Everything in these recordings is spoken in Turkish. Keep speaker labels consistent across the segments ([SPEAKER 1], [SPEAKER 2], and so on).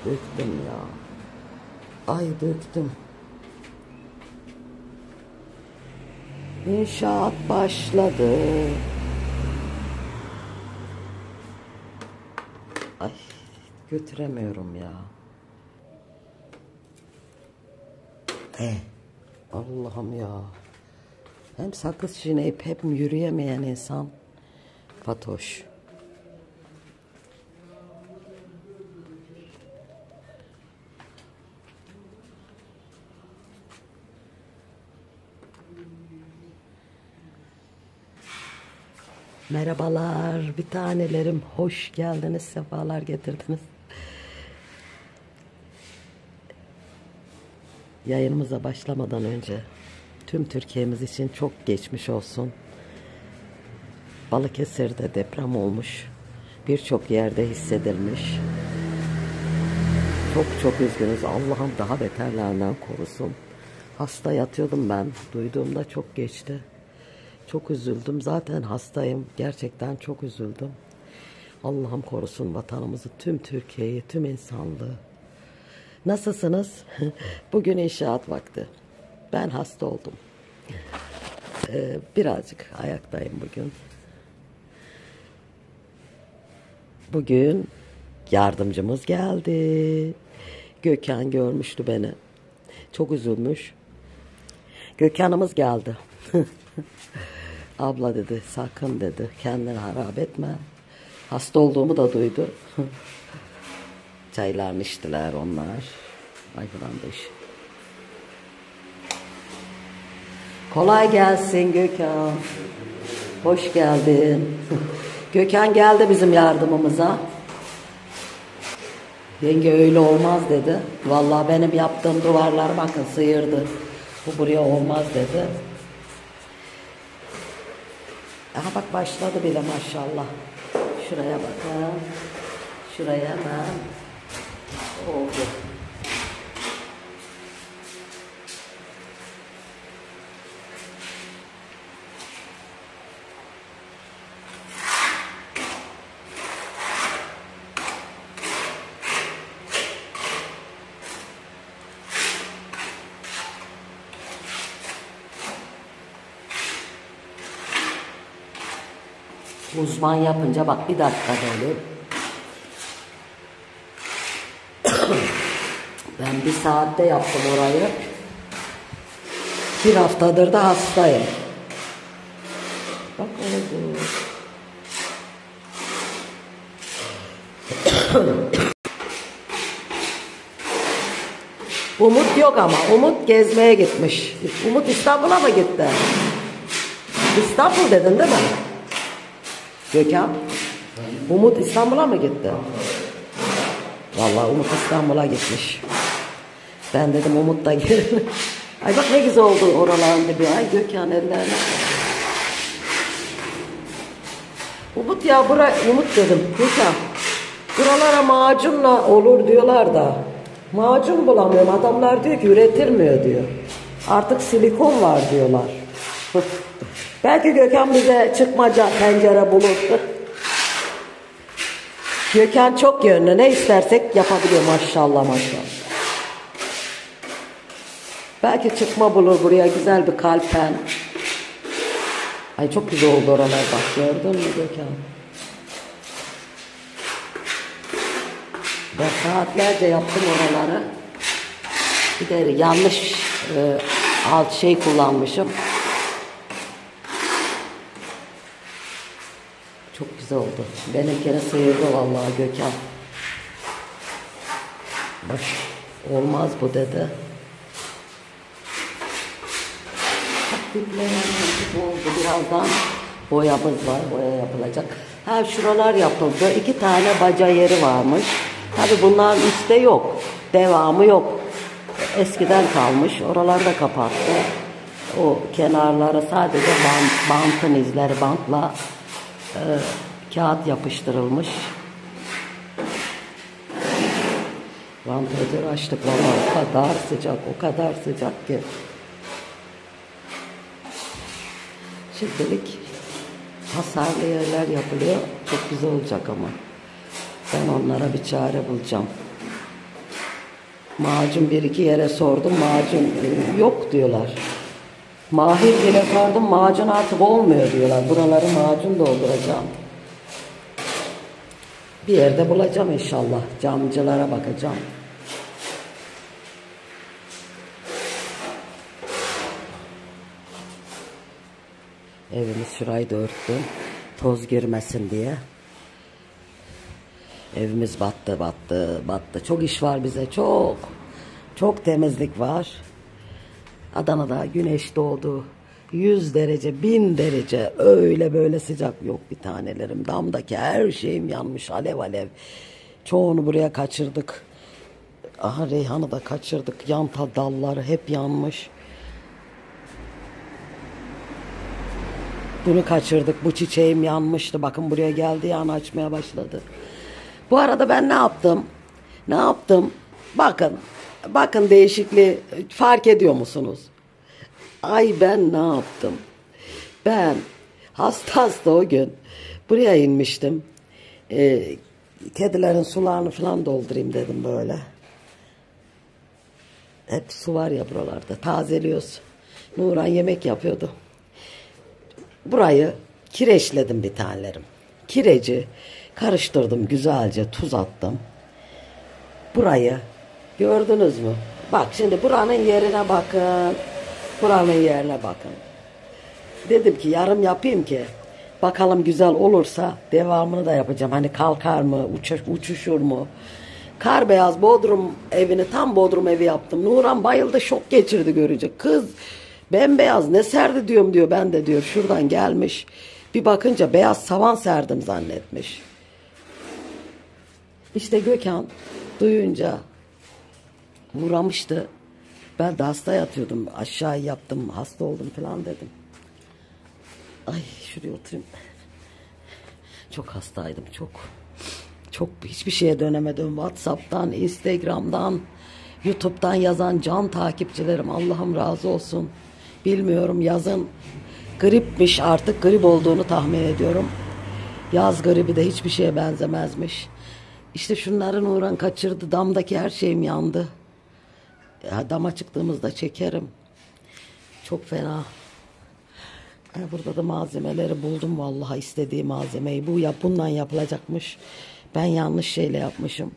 [SPEAKER 1] Döktüm ya. Ay döktüm. İnşaat başladı. Ay götüremiyorum ya. Allah'ım ya. Hem sakız çiğneyip hep yürüyemeyen insan Fatoş. Merhabalar bir tanelerim, hoş geldiniz, sefalar getirdiniz. Yayınımıza başlamadan önce tüm Türkiye'miz için çok geçmiş olsun. Balıkesir'de deprem olmuş, birçok yerde hissedilmiş. Çok üzgünüz, Allah'ım daha beterlerinden korusun. Hasta yatıyordum ben, duyduğumda çok geçti. Çok üzüldüm. Zaten hastayım. Gerçekten çok üzüldüm. Allah'ım korusun vatanımızı, tüm Türkiye'yi, tüm insanlığı. Nasılsınız? Bugün inşaat vakti. Ben hasta oldum. Birazcık ayaktayım bugün. Bugün yardımcımız geldi. Gökhan görmüştü beni. Çok üzülmüş. Gökhan'ımız geldi. Abla dedi, sakın dedi, kendini harap etme. Hasta olduğumu da duydu. Çaylarını içtiler onlar. Ay falan da iş. Kolay gelsin Gökhan. Hoş geldin. Gökhan geldi bizim yardımımıza. Yenge öyle olmaz dedi. Vallahi benim yaptığım duvarlar bakın sıyırdı. Bu buraya olmaz dedi. Aha bak başladı bile maşallah. Şuraya bakın. Şuraya hemen oldu. Uzman yapınca bak bir dakika böyle. Ben bir saatte yaptım orayı. Bir haftadır da hastayım. Bak oldu. Umut yok ama. Umut gezmeye gitmiş. Umut İstanbul'a mı gitti? İstanbul dedin değil mi? Gökhan, Umut İstanbul'a mı gitti? Vallahi Umut İstanbul'a gitmiş. Ben dedim Umut da gelir. Ay bak ne güzel oldu oraların dibi. Ay Gökhan ellerine. Umut ya Umut dedim. Gökhan, buralara macunla olur diyorlar da. Macun bulamıyorum. Adamlar diyor ki üretilmiyor diyor. Artık silikon var diyorlar. Belki Gökhan bize çıkmaca pencere bulur. Gökhan çok yönlü. Ne istersek yapabiliyor maşallah maşallah. Belki çıkma bulur buraya güzel bir kalpen. Ay çok güzel oldu oralar bak gördün mü Gökhan? Ben saatlerce yaptım oraları. Bir de yanlış alt şey kullanmışım. Çok güzel oldu. Benimkine sıyırdı vallahi Gökhan. Bak olmaz bu dedi. Dipleyen oldu. Birazdan boyamız var. Boya yapılacak. Ha şuralar yapıldı. 2 tane baca yeri varmış. Tabi bunların üstte yok. Devamı yok. Eskiden kalmış. Oraları da kapattı. O kenarlara sadece bantın izleri bantla kağıt yapıştırılmış. Vantilatörü açtık valla o kadar sıcak ki. Şimdilik hasarlı yerler yapılıyor. Çok güzel olacak ama. Ben onlara bir çare bulacağım. Macun bir iki yere sordum. Macun yok diyorlar. Mahir bile sordum. Macun artık olmuyor diyorlar. Buraları macun dolduracağım. Bir yerde bulacağım inşallah. Camcılara bakacağım. Evimiz şurayı da örttüm. Toz girmesin diye. Evimiz battı battı battı. Çok iş var bize, çok. Çok temizlik var. Adana'da güneş doğdu. 100 derece, 1000 derece, öyle böyle sıcak yok bir tanelerim. Damdaki her şeyim yanmış, alev alev. Çoğunu buraya kaçırdık. Aha, reyhanı da kaçırdık. Yanta dalları hep yanmış. Bunu kaçırdık. Bu çiçeğim yanmıştı. Bakın buraya geldiği an açmaya başladı. Bu arada ben ne yaptım? Ne yaptım? Bakın. Bakın değişikliği fark ediyor musunuz? Ay ben ne yaptım? Ben hasta o gün buraya inmiştim. Kedilerin sularını falan doldurayım dedim böyle. Hep su var ya buralarda. Tazeliyoruz. Nuran yemek yapıyordu. Burayı kireçledim bir tanelerim. Kireci karıştırdım güzelce, tuz attım. Burayı gördünüz mü? Bak şimdi buranın yerine bakın. Buranın yerine bakın. Dedim ki yarım yapayım ki bakalım güzel olursa devamını da yapacağım. Hani kalkar mı, uçuşur mu? Kar beyaz Bodrum evini, tam Bodrum evi yaptım. Nuran bayıldı, şok geçirdi görecek. Kız bembeyaz ne serdi diyorum diyor. Ben de diyor şuradan gelmiş. Bir bakınca beyaz savan serdim zannetmiş. İşte Gökhan duyunca uğramıştı. Ben de hasta yatıyordum. Aşağı yaptım, hasta oldum falan dedim. Ay şuraya oturayım. Çok hastaydım, çok. Çok hiçbir şeye dönemedim. WhatsApp'tan, Instagram'dan, YouTube'dan yazan can takipçilerim. Allah'ım razı olsun. Bilmiyorum, yazın gripmiş, artık grip olduğunu tahmin ediyorum. Yaz gribi de hiçbir şeye benzemezmiş. İşte şunların uğran kaçırdı. Damdaki her şeyim yandı. Ya, dama çıktığımızda çekerim. Çok fena. Burada da malzemeleri buldum vallahi, istediği malzemeyi. Bundan yapılacakmış. Ben yanlış şeyle yapmışım.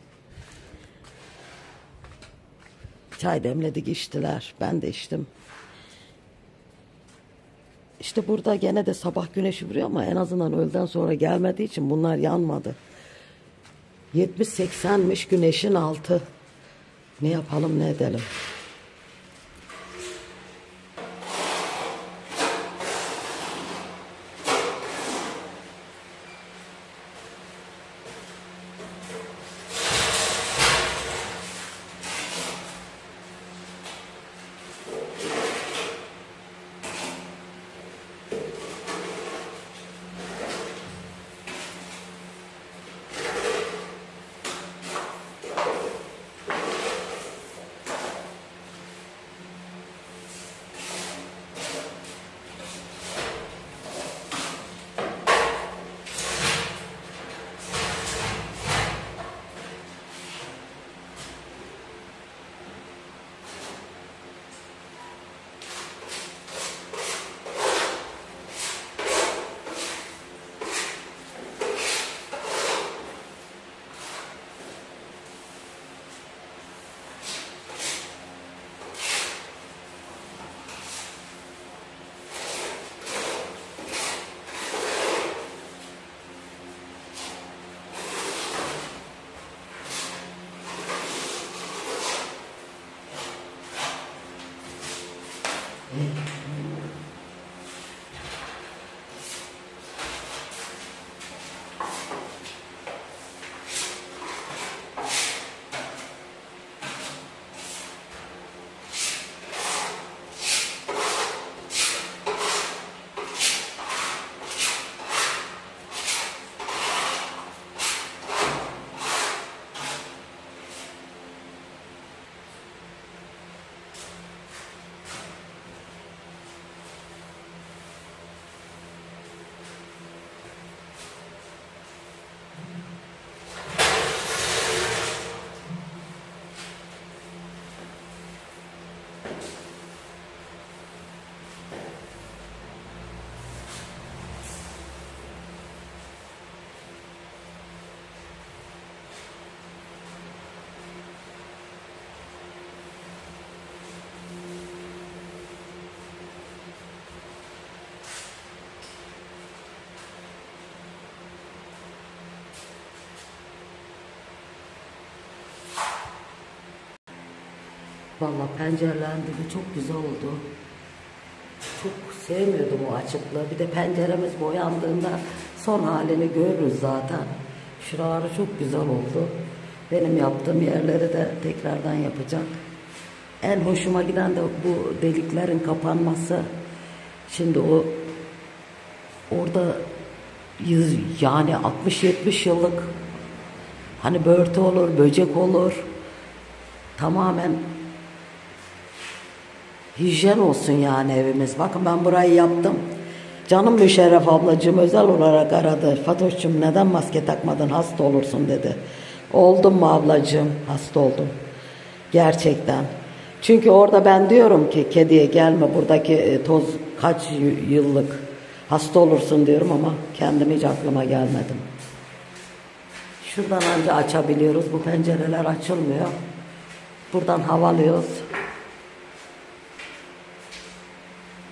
[SPEAKER 1] Çay demledik, içtiler. Ben de içtim. İşte burada gene de sabah güneşi vuruyor ama en azından öğleden sonra gelmediği için bunlar yanmadı. 70-80'miş güneşin altı. Ne yapalım ne edelim. Vallahi pencerelendirme çok güzel oldu. Çok sevmiyordum o açıklığı. Bir de penceremiz boyandığında son halini görürüz zaten. Şuraları çok güzel oldu. Benim yaptığım yerleri de tekrardan yapacak. En hoşuma giden de bu deliklerin kapanması. Şimdi orada yani 60-70 yıllık hani börtü olur, böcek olur. Tamamen hijyen olsun yani evimiz. Bakın ben burayı yaptım. Canım Müşerref ablacığım özel olarak aradı. Fatoş'cum neden maske takmadın, hasta olursun dedi. Oldum mu ablacığım? Hasta oldum. Gerçekten. Çünkü orada ben diyorum ki kediye gelme, buradaki toz kaç yıllık, hasta olursun diyorum ama kendim hiç aklıma gelmedim. Şuradan anca açabiliyoruz. Bu pencereler açılmıyor. Buradan havalıyoruz.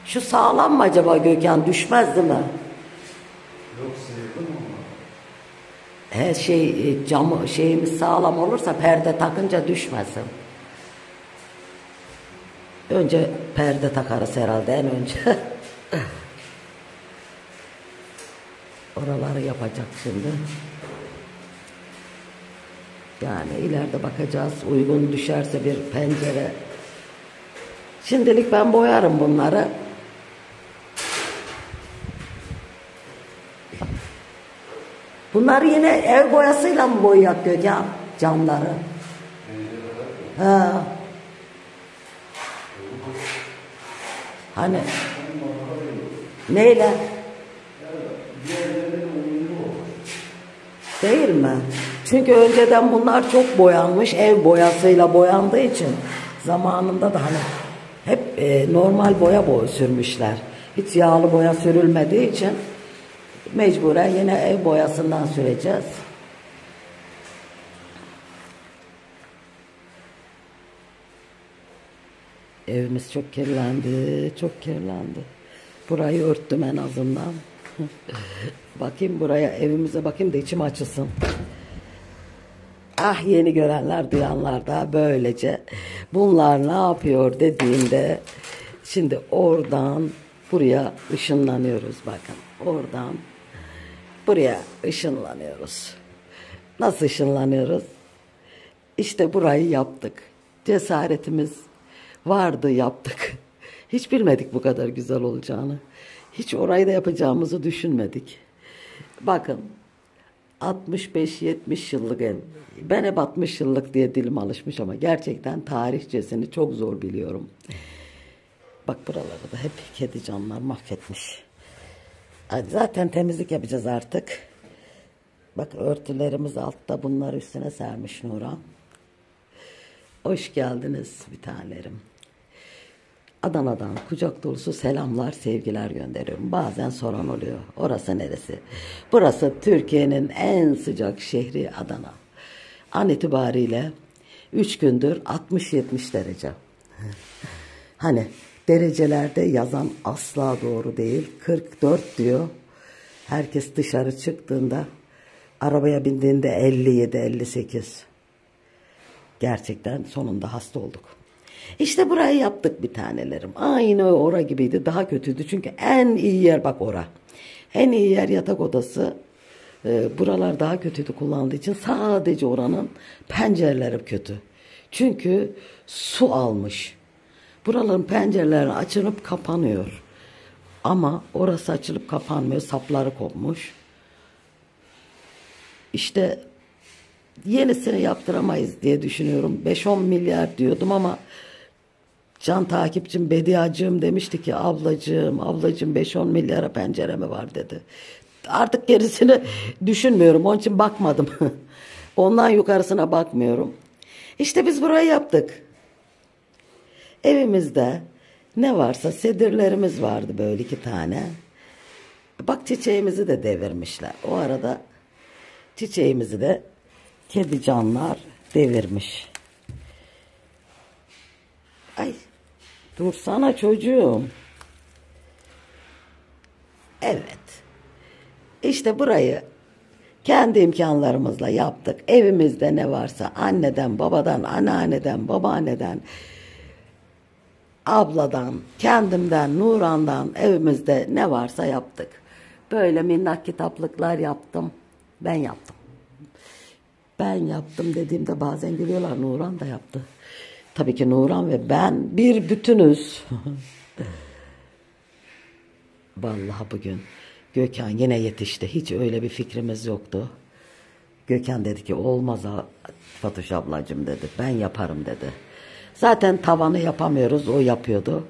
[SPEAKER 1] Şu sağlam mı acaba Gökhan? Düşmez değil mi?
[SPEAKER 2] Yok, sevdim ama.
[SPEAKER 1] Her şey camı şeyimiz sağlam olursa perde takınca düşmesin. Önce perde takarız herhalde en önce. Oraları yapacak şimdi. Yani ileride bakacağız. Uygun düşerse bir pencere. Şimdilik ben boyarım bunları. Bunları yine ev boyasıyla mı boyayak Gökhan? Camları. Ha. Hani neyle? Değil mi? Çünkü önceden bunlar çok boyanmış, ev boyasıyla boyandığı için zamanında da hani hep normal boya sürmüşler. Hiç yağlı boya sürülmediği için mecburen yine ev boyasından süreceğiz. Evimiz çok kirlendi, çok kirlendi. Burayı örttüm en azından. Bakayım buraya, evimize bakayım da içim açılsın. Ah, yeni görenler, duyanlar da böylece bunlar ne yapıyor dediğimde şimdi oradan buraya ışınlanıyoruz bakın. Oradan buraya ışınlanıyoruz. Nasıl ışınlanıyoruz? İşte burayı yaptık. Cesaretimiz vardı, yaptık. Hiç bilmedik bu kadar güzel olacağını. Hiç orayı da yapacağımızı düşünmedik. Bakın 65-70 yıllık ev. Ben hep 60 yıllık diye dilim alışmış ama gerçekten tarihçesini çok zor biliyorum. Bak buraları da hep kedi canlar mahvetmiş. Zaten temizlik yapacağız artık. Bak örtülerimiz altta, bunlar üstüne sermiş Nurhan. Hoş geldiniz bir tanelerim. Adana'dan kucak dolusu selamlar, sevgiler gönderiyorum. Bazen soran oluyor. Orası neresi? Burası Türkiye'nin en sıcak şehri Adana. An itibariyle 3 gündür 60-70 derece. Hani derecelerde yazan asla doğru değil. 44 diyor. Herkes dışarı çıktığında, arabaya bindiğinde 57-58. Gerçekten sonunda hasta olduk. İşte burayı yaptık bir tanelerim. Aynı ora gibiydi. Daha kötüydü. Çünkü en iyi yer bak ora. En iyi yer yatak odası. Buralar daha kötüydü kullanıldığı için. Sadece oranın pencereleri kötü. Çünkü su almış. Buraların pencereleri açılıp kapanıyor. Ama orası açılıp kapanmıyor. Sapları kopmuş. İşte yenisini yaptıramayız diye düşünüyorum. 5-10 milyar diyordum ama can takipçim Bediacığım demişti ki ablacığım 5-10 milyara pencere mi var dedi. Artık gerisini düşünmüyorum. Onun için bakmadım. Ondan yukarısına bakmıyorum. İşte biz burayı yaptık. Evimizde ne varsa sedirlerimiz vardı böyle 2 tane. Bak çiçeğimizi de devirmişler. O arada çiçeğimizi de kedi canlar devirmiş. Ay dursana çocuğum. Evet. İşte burayı kendi imkanlarımızla yaptık. Evimizde ne varsa anneden, babadan, anneanneden, babaanneden abladan, kendimden, Nuran'dan evimizde ne varsa yaptık. Böyle minnak kitaplıklar yaptım. Ben yaptım. Ben yaptım dediğimde bazen gülüyorlar. Nuran da yaptı. Tabii ki Nuran ve ben bir bütünüz. Vallahi bugün Gökhan yine yetişti. Hiç öyle bir fikrimiz yoktu. Gökhan dedi ki olmaz Fatoş ablacığım dedi. Ben yaparım dedi. Zaten tavanı yapamıyoruz. O yapıyordu.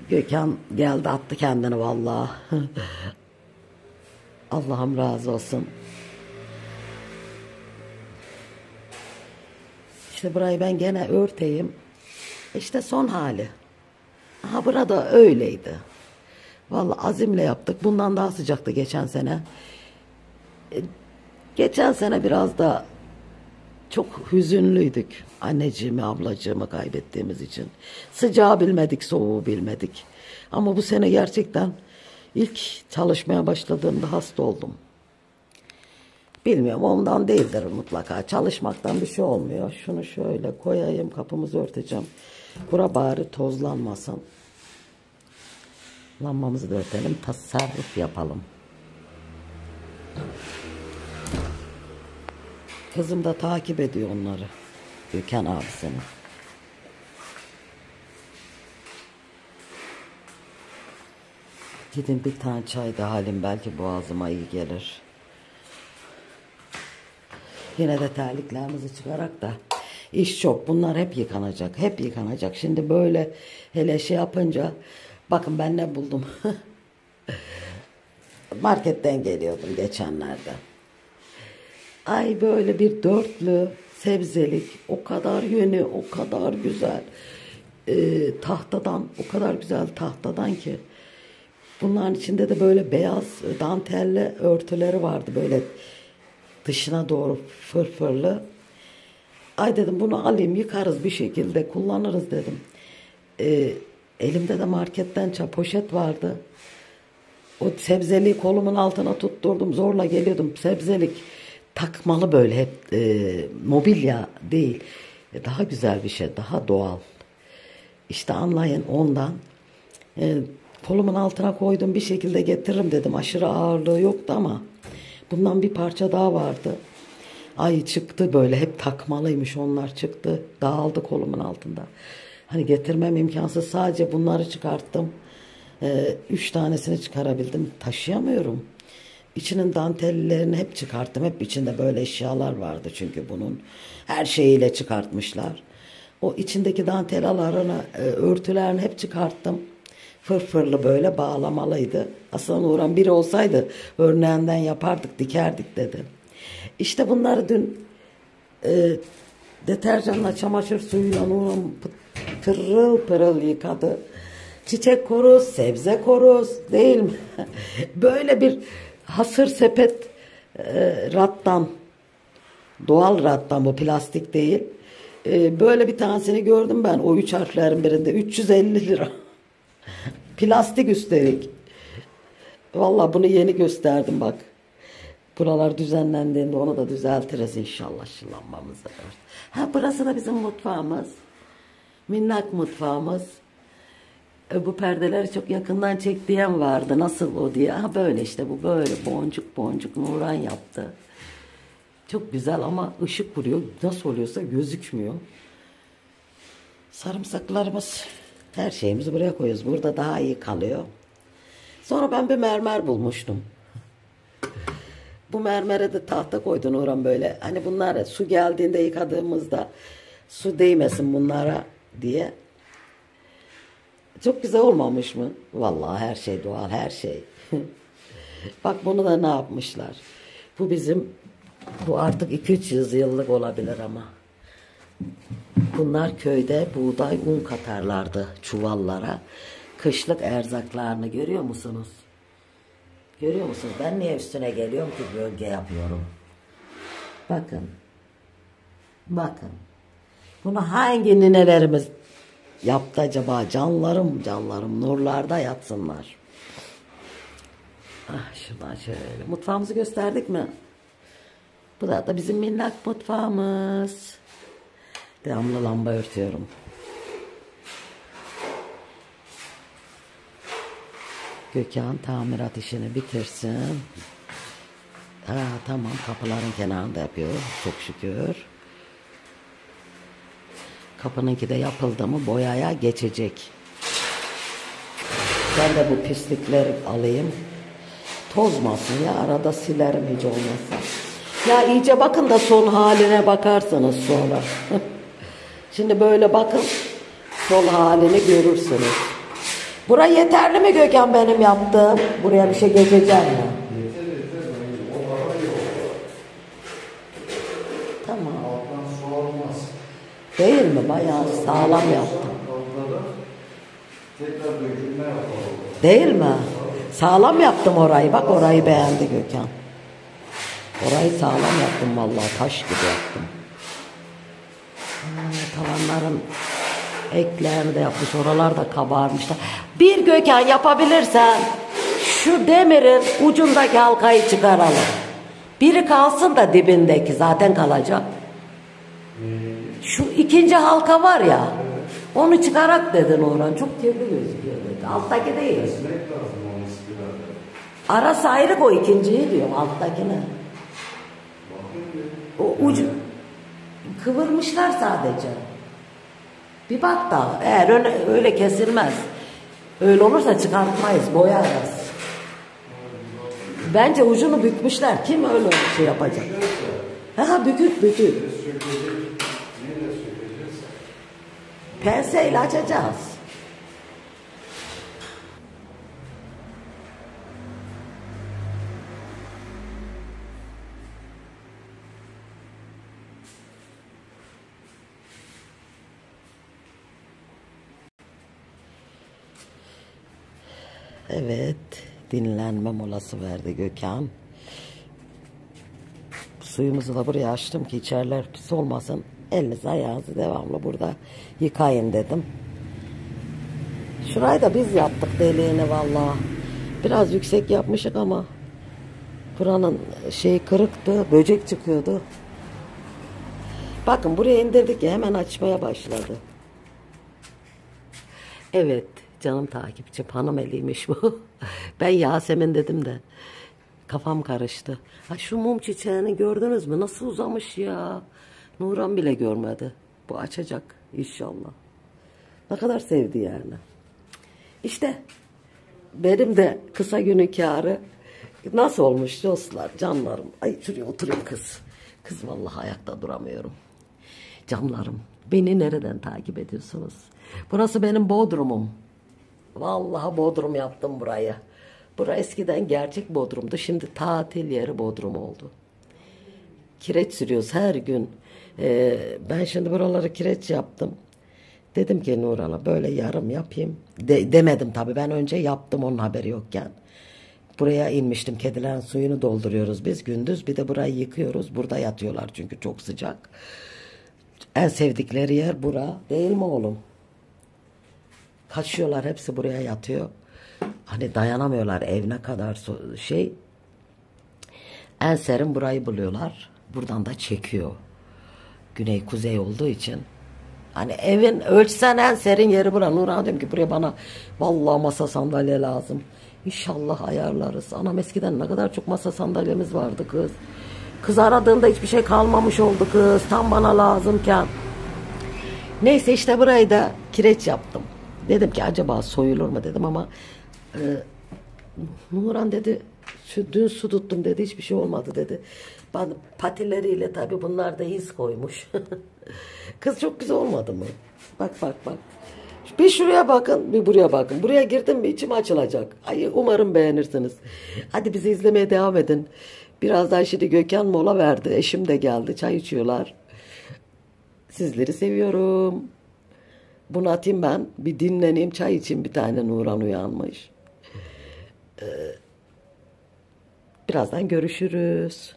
[SPEAKER 1] Gökhan geldi attı kendini vallahi. Allah'ım razı olsun. İşte burayı ben gene örteyim. İşte son hali. Aha burada öyleydi. Vallahi azimle yaptık. Bundan daha sıcaktı geçen sene. Geçen sene biraz da çok hüzünlüydük. Anneciğimi, ablacığımı kaybettiğimiz için. Sıcağı bilmedik, soğuğu bilmedik. Ama bu sene gerçekten ilk çalışmaya başladığımda hasta oldum. Bilmiyorum, ondan değildir mutlaka. Çalışmaktan bir şey olmuyor. Şunu şöyle koyayım, kapımızı örteceğim. Bura bari tozlanmasın. Lambamızı da örtelim, tasarruf yapalım. Kızım da takip ediyor onları. Gökhan abisini. Gidin bir tane çay da halim, belki boğazıma iyi gelir. Yine de terliklerimizi çıkarak da iş çok. Bunlar hep yıkanacak. Hep yıkanacak. Şimdi böyle hele şey yapınca bakın ben ne buldum. Marketten geliyordum geçenlerde. Ay böyle bir dörtlü sebzelik, o kadar yönü, o kadar güzel. Tahtadan, o kadar güzel tahtadan ki. Bunların içinde de böyle beyaz dantelli örtüleri vardı, böyle dışına doğru fırfırlı. Ay dedim bunu alayım, yıkarız bir şekilde, kullanırız dedim. Elimde de marketten poşet vardı. O sebzeliği kolumun altına tutturdum, zorla geliyordum. Sebzelik takmalı, böyle hep mobilya değil. Daha güzel bir şey, daha doğal. İşte anlayın ondan. Kolumun altına koydum, bir şekilde getiririm dedim. Aşırı ağırlığı yoktu ama bundan bir parça daha vardı. Ay çıktı, böyle hep takmalıymış, onlar çıktı. Dağıldı kolumun altında. Hani getirmem imkansız, sadece bunları çıkarttım. 3 tanesini çıkarabildim. Taşıyamıyorum. İçinin dantellerini hep çıkarttım. Hep içinde böyle eşyalar vardı çünkü bunun. Her şeyiyle çıkartmışlar. O içindeki dantelalarını, örtülerini hep çıkarttım. Fırfırlı böyle bağlamalıydı. Aslında Nurhan biri olsaydı örneğinden yapardık, dikerdik dedi. İşte bunları dün deterjanla, çamaşır suyuyla Nurhan pırıl pırıl yıkadı. Çiçek koruz, sebze koruz, değil mi? Böyle bir hasır sepet rattan, doğal rattan, bu plastik değil. Böyle bir tanesini gördüm ben, o 3 harflerin birinde 350 lira. Plastik üstelik. Vallahi bunu yeni gösterdim bak. Buralar düzenlendiğinde onu da düzeltiriz inşallah, şılanmamızı. Ha, burası da bizim mutfağımız. Minnak mutfağımız. Bu perdeleri çok yakından çek diyen vardı. Nasıl o diye. Ha böyle işte, bu böyle boncuk boncuk Nurhan yaptı. Çok güzel ama ışık vuruyor. Nasıl oluyorsa gözükmüyor. Sarımsaklarımız, her şeyimizi buraya koyuyoruz. Burada daha iyi kalıyor. Sonra ben bir mermer bulmuştum. Bu mermere de tahta koydun Nurhan böyle. Hani bunlar su geldiğinde yıkadığımızda su değmesin bunlara diye. Çok güzel olmamış mı? Vallahi her şey doğal, her şey. Bak bunu da ne yapmışlar. Bu bizim, bu artık 200-300 yıllık olabilir ama. Bunlar köyde buğday, un katarlardı çuvallara. Kışlık erzaklarını görüyor musunuz? Görüyor musunuz? Ben niye üstüne geliyorum ki, gölge yapıyorum. Bakın. Bakın. Bunu hangi ninelerimiz yaptı acaba? Canlarım canlarım nurlarda yatsınlar. Ah, şuradan şöyle. Mutfağımızı gösterdik mi? Bu da bizim minnak mutfağımız. Devamlı lamba örtüyorum. Gökhan tamirat işini bitirsin. Ha, tamam, kapıların kenarında yapıyor çok şükür. Kapınınki de yapıldı mı boyaya geçecek. Ben de bu pislikleri alayım. Tozmasın ya, arada silerim hiç olmazsa. Ya iyice bakın da son haline bakarsınız sonra. Şimdi böyle bakın, son halini görürsünüz. Bura yeterli mi Gökhan benim yaptığım? Buraya bir şey geçeceğim mi? Tamam.
[SPEAKER 2] Alttan su almaz.
[SPEAKER 1] Değil mi? Bayağı sağlam yaptım.
[SPEAKER 2] Tekrar dökülme yapalım.
[SPEAKER 1] Değil mi? Sağlam yaptım orayı. Bak orayı beğendi Gökhan. Orayı sağlam yaptım vallahi, taş gibi yaptım. Tavanların eklerini de yapmış. Oralar da kabarmışlar. Bir Gökhan yapabilirsen şu demirin ucundaki halkayı çıkaralım. Biri kalsın da dibindeki zaten kalacak. Şu ikinci halka var ya, onu çıkarak dedin Orhan. Çok kirli gözüküyor dedi. Alttaki değil.
[SPEAKER 2] Kesmek lazım onu istiyorlar.
[SPEAKER 1] Arası ayrık, o ikinciyi diyor, alttakine. O ucu kıvırmışlar sadece. Bir bak da eğer öyle kesilmez. Öyle olursa çıkartmayız, boyarız. Bence ucunu bükmüşler. Kim öyle şey yapacak? Ha, bükük. Penseyle açacağız. Evet, dinlenme molası verdi Gökhan. Suyumuzu da buraya açtım ki içeriler pis olmasın. Elinizi ayağınızı devamlı burada yıkayın dedim. Şurayı da biz yaptık deliğini vallahi. Biraz yüksek yapmışık ama buranın şeyi kırıktı, böcek çıkıyordu. Bakın buraya indirdik ya, hemen açmaya başladı. Evet canım takipçim, hanım eliymiş bu. Ben Yasemin dedim de kafam karıştı. Ha, şu mum çiçeğini gördünüz mü? Nasıl uzamış ya. Nuran bile görmedi. Bu açacak inşallah. Ne kadar sevdi yani. İşte benim de kısa günün kârı nasıl olmuş dostlar, canlarım. Ay şuraya oturayım kız. Kız vallahi ayakta duramıyorum. Canlarım, beni nereden takip ediyorsunuz? Burası benim Bodrum'um. Vallahi Bodrum yaptım burayı. Burası eskiden gerçek Bodrum'du. Şimdi tatil yeri Bodrum oldu. Kireç sürüyoruz her gün. Ben şimdi buraları kireç yaptım. Dedim ki Nurhan'a böyle yarım yapayım. Demedim tabii, ben önce yaptım onun haberi yokken. Buraya inmiştim, kedilerin suyunu dolduruyoruz biz gündüz. Bir de burayı yıkıyoruz. Burada yatıyorlar çünkü çok sıcak. En sevdikleri yer bura. Değil mi oğlum? Kaçıyorlar, hepsi buraya yatıyor. Hani dayanamıyorlar, ev ne kadar şey. En serin burayı buluyorlar. Buradan da çekiyor. Güney kuzey olduğu için. Hani evin ölçsen en serin yeri bura. Nurhan diyorum ki buraya bana vallahi masa sandalye lazım. İnşallah ayarlarız. Anam eskiden ne kadar çok masa sandalyemiz vardı kız. Kız aradığında hiçbir şey kalmamış oldu kız. Tam bana lazımken. Neyse işte burayı da kireç yaptım. Dedim ki acaba soyulur mu dedim ama Nurhan dedi dün su tuttum dedi, hiçbir şey olmadı dedi. Ben patileriyle tabii bunlar da iz koymuş. Kız çok güzel olmadı mı? Bak. Bir şuraya bakın, bir buraya bakın. Buraya girdim mi içim açılacak. Ay umarım beğenirsiniz. Hadi bizi izlemeye devam edin. Birazdan şimdi Gökhan mola verdi. Eşim de geldi. Çay içiyorlar. Sizleri seviyorum. Bunu atayım ben. Bir dinleneyim, çay içeyim bir tane, Nurhan uyanmış. Birazdan görüşürüz.